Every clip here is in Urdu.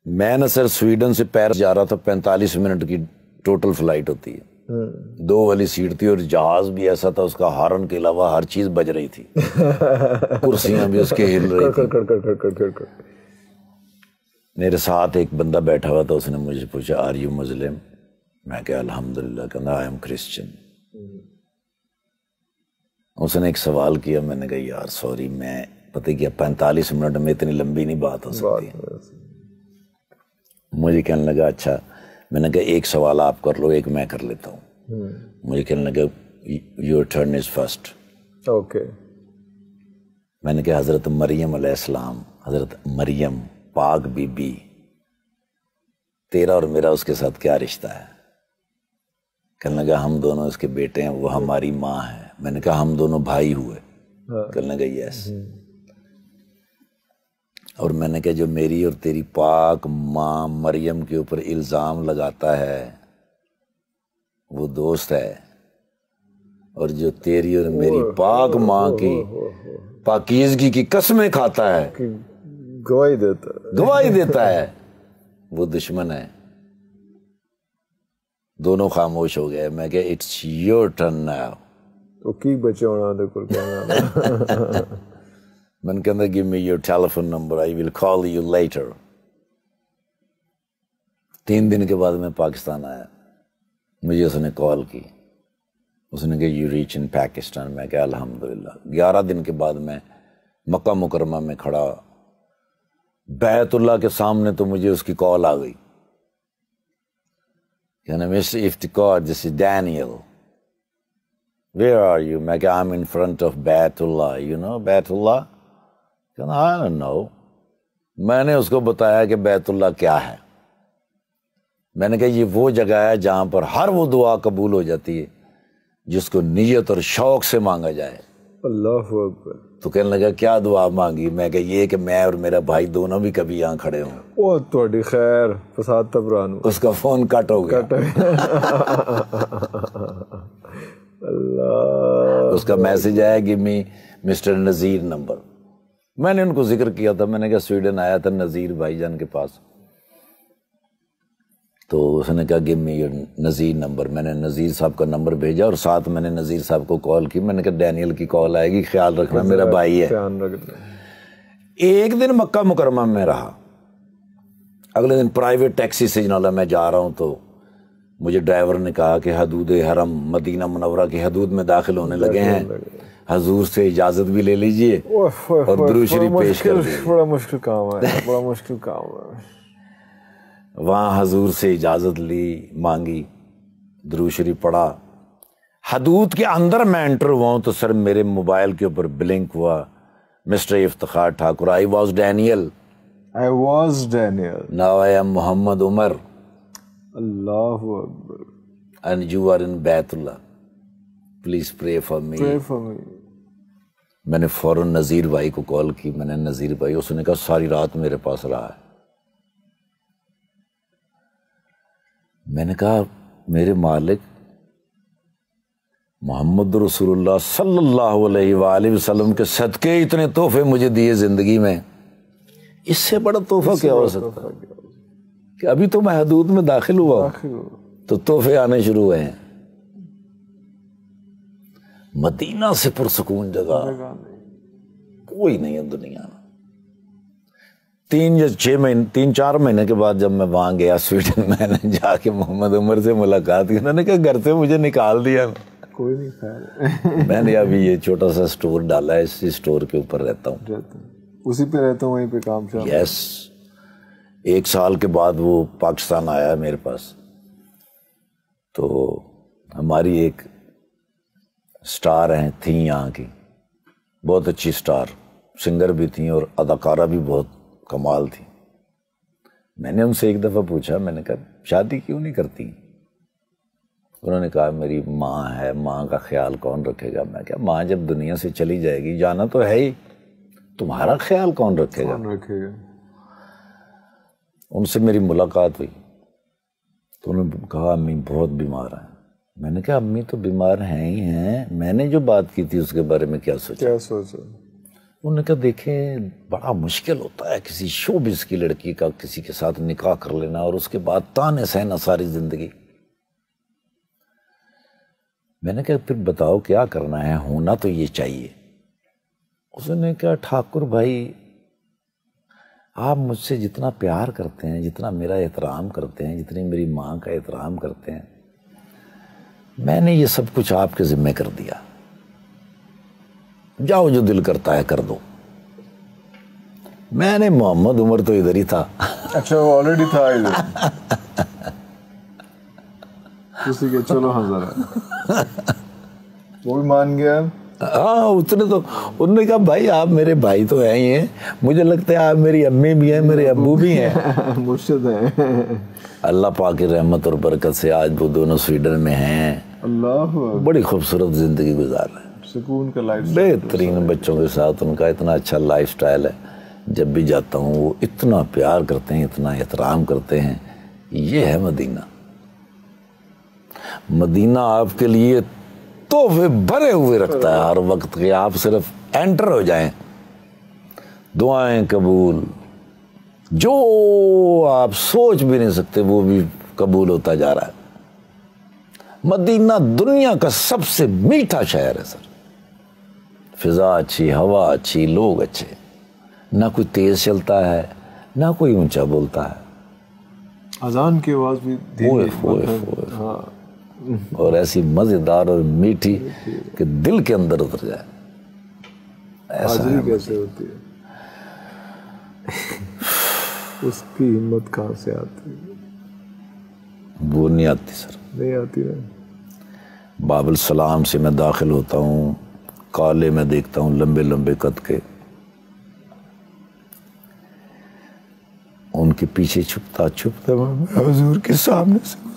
میں نہ سر سویڈن سے پیرس جا رہا تھا، 45 منٹ کی ٹوٹل فلائٹ ہوتی ہے، 2 والی سیٹ تھی، اور جہاز بھی ایسا تھا اس کا ہارن کے علاوہ ہر چیز بج رہی تھی، کرسیاں بھی اس کے ہل رہی تھی۔ میرے ساتھ ایک بندہ بیٹھا ہوا تھا، اس نے مجھے پوچھا آر یو مسلم؟ میں کہا الحمدللہ، کہنا آئی ایم کرسچن۔ اس نے ایک سوال کیا، میں نے کہا یار سوری، میں پتہ کیا 45 منٹ میں اتنی لمبی نہیں بات ہو سکتی۔ مجھے کہنے لگا اچھا، میں نے کہا ایک سوال آپ کر لو، ایک میں کر لیتا ہوں۔ مجھے کہنے لگا your turn is first. Okay. میں نے کہا حضرت مریم علیہ السلام، حضرت مریم پاک بی بی، تیرا اور میرا اس کے ساتھ کیا رشتہ ہے؟ کہنے لگا ہم دونوں اس کے بیٹے ہیں، وہ ہماری ماں ہے۔ میں نے کہا ہم دونوں بھائی ہوئے؟ کہنے لگا یس۔ اور میں نے کہا جو میری اور تیری پاک ماں مریم کے اوپر الزام لگاتا ہے وہ دوست ہے، اور جو تیری اور میری پاک ماں کی پاکیزگی کی قسمیں کھاتا ہے، گواہی دیتا ہے، وہ دشمن ہے۔ دونوں خاموش ہو گئے۔ میں کہا اٹس یور ٹرن ناؤ۔ تو کی بچے ہونا دے کول کہنا میں نے کہا give me your telephone number, I will call you later۔ 3 دن کے بعد میں پاکستان آیا، مجھے اس نے کال کی، اس نے کہا you reach in Pakistan۔ میں کہا الحمدللہ۔ 11 دن کے بعد میں مکہ مکرمہ میں کھڑا، بیت اللہ کے سامنے تو مجھے اس کی کال آ گئی، کہنا mister Iftikhar this is Daniel, where are you؟ میں کہا I'm in front of بیت اللہ، you know بیت اللہ؟ کہنا I don't know۔ میں نے اس کو بتایا کہ بیت اللہ کیا ہے۔ میں نے کہا یہ وہ جگہ ہے جہاں پر ہر وہ دعا قبول ہو جاتی ہے جس کو نیت اور شوق سے مانگا جائے۔ اللہ اکبر۔ تو کہنے لگا کیا دعا مانگی؟ میں کہا یہ کہ میں اور میرا بھائی دونوں بھی کبھی یہاں کھڑے ہوں۔ او تہاڈی خیر فساد تبرانو۔ اس کا فون کٹ ہو گیا۔ اللہ۔ اس کا میسج آیا کہ می مسٹر نذیر نمبر۔ میں نے ان کو ذکر کیا تھا، میں نے کہا سویڈن آیا تھا نذیر بھائی جان کے پاس، تو اس نے کہا give me your Nazir number. میں نے نذیر صاحب کا نمبر بھیجا، اور ساتھ میں نے نذیر صاحب کو کال کی۔ میں نے کہا ڈینیل کی کال آئے گی، خیال رکھنا، میرا بھائی ہے۔ ایک دن مکہ مکرمہ میں رہا، اگلے دن پرائیویٹ ٹیکسی سے جناب میں جا رہا ہوں، تو مجھے ڈرائیور نے کہا کہ حدود حرم مدینہ منورہ کی حدود میں داخل ہونے لگے ہیں، حضور سے اجازت بھی لے لیجئے اور درود شریف پیش کر دیجیے۔ بڑا مشکل کام ہے، بڑا مشکل کام ہے۔ وہاں حضور سے اجازت لی، مانگی، درود شریف پڑھا۔ حدود کے اندر میں انٹر ہوا ہوں تو سر میرے موبائل کے اوپر بلنک ہوا، mister Iftikhar Thakur, I was Daniel, now I am Muhammad Umar, اللہ اکبر، and you are in Baitullah, please pray for me. میں نے فوراً نذیر بھائی کو کال کی، میں نے نذیر بھائی، اس نے کہا ساری رات میرے پاس رہا ہے۔ میں نے کہا میرے مالک محمد رسول اللہ صلی اللہ علیہ وآلہ وسلم کے صدقے اتنے تحفے مجھے دیے زندگی میں، اس سے بڑا تحفہ کیا ہو سکتا کہ ابھی تو میں حدود میں داخل ہوا تو تحفے آنے شروع ہوئے ہیں۔ مدینہ سے پرسکون جگہ کوئی نہیں ہے دنیا میں۔ 3-4 مہینے کے بعد جب میں وہاں گیا سویڈن، میں نے جا کے محمد عمر سے ملاقات کی، انہوں نے کہا گھر سے مجھے نکال دیا۔ کوئی نہیں خیر، میں نے ابھی یہ چھوٹا سا سٹور ڈالا ہے، اسی سٹور کے اوپر رہتا ہوں، اسی پہ رہتا ہوں، وہیں پہ کام چل۔ یس۔ 1 سال کے بعد وہ پاکستان آیا میرے پاس، تو ہماری ایک سٹار تھیں یہاں کی، بہت اچھی سٹار، سنگر بھی تھیں اور اداکارہ بھی بہت کمال تھی۔ میں نے ان سے ایک دفعہ پوچھا، میں نے کہا شادی کیوں نہیں کرتی؟ انہوں نے کہا میری ماں ہے، ماں کا خیال کون رکھے گا؟ میں کہا ماں جب دنیا سے چلی جائے گی، جانا تو ہے ہی، تمہارا خیال کون رکھے گا؟ ان سے میری ملاقات ہوئی تو انہوں نے کہا امی بہت بیمار ہیں۔ میں نے کہا امی تو بیمار ہیں ہی ہیں، میں نے جو بات کی تھی اس کے بارے میں کیا سوچا؟ انہوں نے کہا دیکھیں بڑا مشکل ہوتا ہے کسی شوبز کی لڑکی کا کسی کے ساتھ نکاح کر لینا اور اس کے بعد تانے سہنا ساری زندگی. میں نے کہا پھر بتاؤ کیا کرنا ہے, ہونا تو یہ چاہیے. اس نے کہا ٹھاکر بھائی آپ مجھ سے جتنا پیار کرتے ہیں, جتنا میرا احترام کرتے ہیں, جتنی میری ماں کا احترام کرتے ہیں, میں نے یہ سب کچھ آپ کے ذمہ کر دیا. جاؤ جو دل کرتا ہے کر دو. میں نے محمد عمر تو ادھر ہی تھا. اچھا وہ آلریڈی تھا ادھر. کسی کے چلو ذرا وہ بھی مان گیا. ہاں اتنے تو انہوں نے کہا بھائی آپ میرے بھائی تو ہیں ہی ہیں, مجھے لگتا ہے آپ میری امی بھی ہیں میرے ابو بھی ہیں, مرشد ہیں. اللہ پاک کی رحمت اور برکت سے آج وہ دونوں سویڈن میں ہیں. اللہ بڑی خوبصورت زندگی گزار رہے ہیں, سکون کا لائف, بہترین بچوں کے ساتھ. ان کا اتنا اچھا لائف سٹائل ہے. جب بھی جاتا ہوں وہ اتنا پیار کرتے ہیں, اتنا احترام کرتے ہیں. یہ ہے مدینہ. مدینہ آپ کے لیے تحفے بھرے ہوئے رکھتا ہے ہر وقت کہ آپ صرف انٹر ہو جائیں, دعائیں قبول, جو آپ سوچ بھی نہیں سکتے وہ بھی قبول ہوتا جا رہا ہے. مدینہ دنیا کا سب سے میٹھا شہر ہے سر. فضا اچھی, ہوا اچھی, لوگ اچھے, نہ کوئی تیز چلتا ہے نہ کوئی اونچا بولتا ہے. اذان کی آواز بھی ہاں, اور ایسی مزیدار اور میٹھی کہ دل کے اندر اتر جائے. حاضری کیسے ہوتی ہے, اس کی ہمت کہاں سے آتی ہے؟ وہ نہیں آتی سر, نہیں آتی نا. باب السلام سے میں داخل ہوتا ہوں, کالے میں دیکھتا ہوں لمبے لمبے قد کے, ان کے پیچھے چھپتا چھپتا میں حضور کے سامنے سے گزرتا.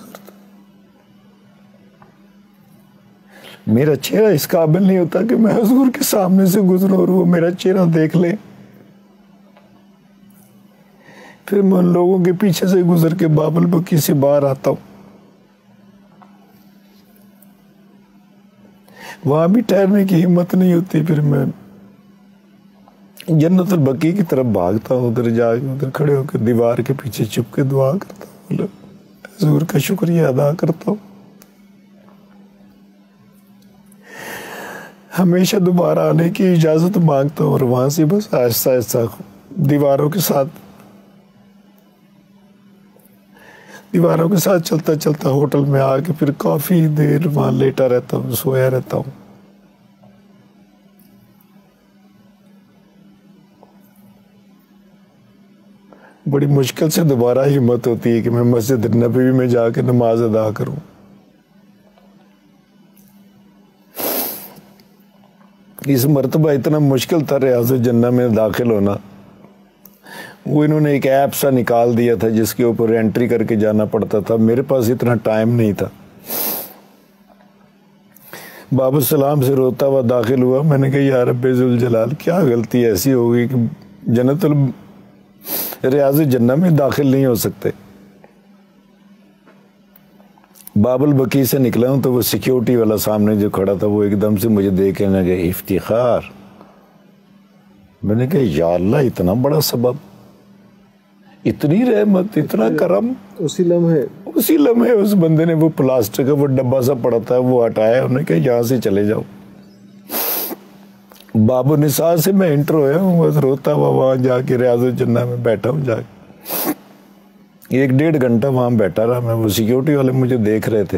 میرا چہرہ اس قابل نہیں ہوتا کہ میں حضور کے سامنے سے گزروں اور وہ میرا چہرہ دیکھ لیں. پھر میں ان لوگوں کے پیچھے سے گزر کے باب البکی سے باہر آتا ہوں. وہاں بھی ٹھہرنے کی ہمت نہیں ہوتی. پھر میں جنت البقیع کی طرف بھاگتا ہوں, ادھر جا کے ادھر کھڑے ہو کے دیوار کے پیچھے چھپ کے دعا کرتا ہوں, حضور کا شکریہ ادا کرتا ہوں. ہمیشہ دوبارہ آنے کی اجازت مانگتا ہوں, اور وہاں سے بس آہستہ آہستہ دیواروں کے ساتھ چلتا چلتا ہوٹل میں آ کے پھر کافی دیر وہاں لیٹا رہتا ہوں, سویا رہتا ہوں. بڑی مشکل سے دوبارہ ہمت ہوتی ہے کہ میں مسجد نبوی میں جا کے نماز ادا کروں. اس مرتبہ اتنا مشکل تھا ریاض الجنہ میں داخل ہونا. وہ انہوں نے ایک ایپ سا نکال دیا تھا جس کے اوپر انٹری کر کے جانا پڑتا تھا. میرے پاس اتنا ٹائم نہیں تھا. باب السلام سے روتا ہوا داخل ہوا. میں نے کہا یا رب ذوالجلال کیا غلطی ایسی ہو گئی کہ ریاض الجنہ میں داخل نہیں ہو سکتے. باب البقیع سے نکلا ہوں تو وہ سیکیورٹی والا سامنے جو کھڑا تھا وہ ایک دم سے مجھے دیکھنے لگے, افتخار. میں نے کہا یا اللہ اتنا بڑا سبب, اتنی رحمت, اتنا کرم. اسی لمحے اس بندے نے وہ پلاسٹک کا وہ ڈبہ سا پڑا تھا وہ ہٹایا, انہوں نے کہا یہاں سے چلے جاؤ. باب النساء سے میں انٹر ہویا ہوں, بس روتا ہوا وہاں جا کے ریاض الجنہ میں بیٹھا ہوں. جا کے 1-1.5 گھنٹہ وہاں بیٹھا رہا میں. وہ سیکیورٹی والے مجھے دیکھ رہے تھے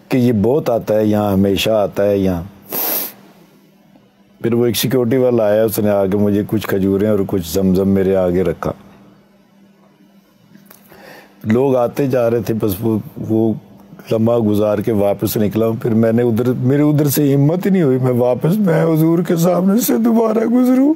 کہ یہ بہت آتا ہے یہاں, ہمیشہ آتا ہے یہاں. پھر وہ ایک سیکیورٹی والا آیا, اس نے آگے مجھے کچھ کھجوریں اور کچھ زمزم میرے آگے رکھا. لوگ آتے جا رہے تھے, بس وہ لمحہ گزار کے واپس نکلا ہوں. پھر میں نے میرے ادھر سے ہمت ہی نہیں ہوئی میں حضور کے سامنے سے دوبارہ گزروں.